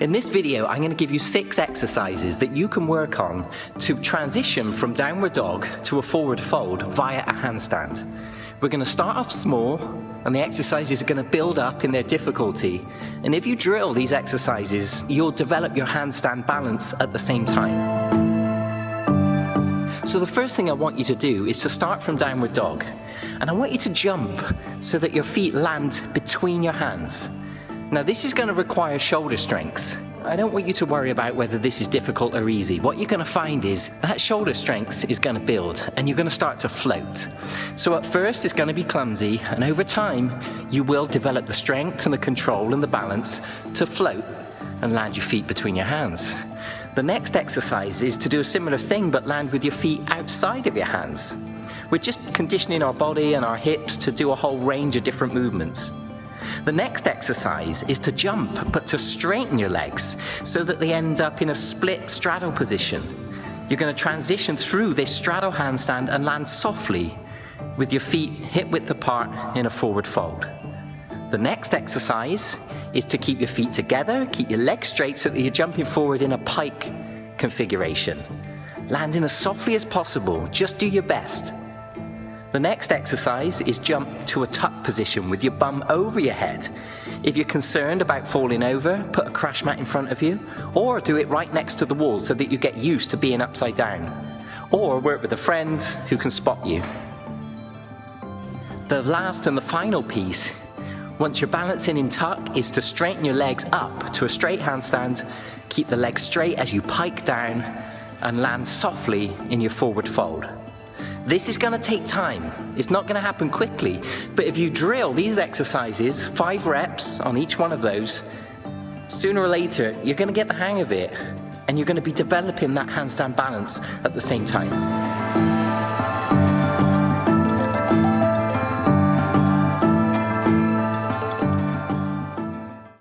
In this video, I'm going to give you 6 exercises that you can work on to transition from downward dog to a forward fold via a handstand. We're going to start off small, and the exercises are going to build up in their difficulty. And if you drill these exercises, you'll develop your handstand balance at the same time. So the first thing I want you to do is to start from downward dog. And I want you to jump so that your feet land between your hands. Now this is going to require shoulder strength. I don't want you to worry about whether this is difficult or easy. What you're going to find is that shoulder strength is going to build and you're going to start to float. So at first it's going to be clumsy, and over time you will develop the strength and the control and the balance to float and land your feet between your hands. The next exercise is to do a similar thing but land with your feet outside of your hands. We're just conditioning our body and our hips to do a whole range of different movements. The next exercise is to jump, but to straighten your legs so that they end up in a split straddle position. You're going to transition through this straddle handstand and land softly with your feet hip width apart in a forward fold. The next exercise is to keep your feet together, keep your legs straight so that you're jumping forward in a pike configuration. Landing as softly as possible, just do your best. The next exercise is jump to a tuck position with your bum over your head. If you're concerned about falling over, put a crash mat in front of you, or do it right next to the wall so that you get used to being upside down. Or work with a friend who can spot you. The last and the final piece, once you're balancing in tuck, is to straighten your legs up to a straight handstand, keep the legs straight as you pike down, and land softly in your forward fold. This is going to take time. It's not going to happen quickly, but if you drill these exercises, 5 reps on each one of those, sooner or later you're going to get the hang of it, and you're going to be developing that handstand balance at the same time.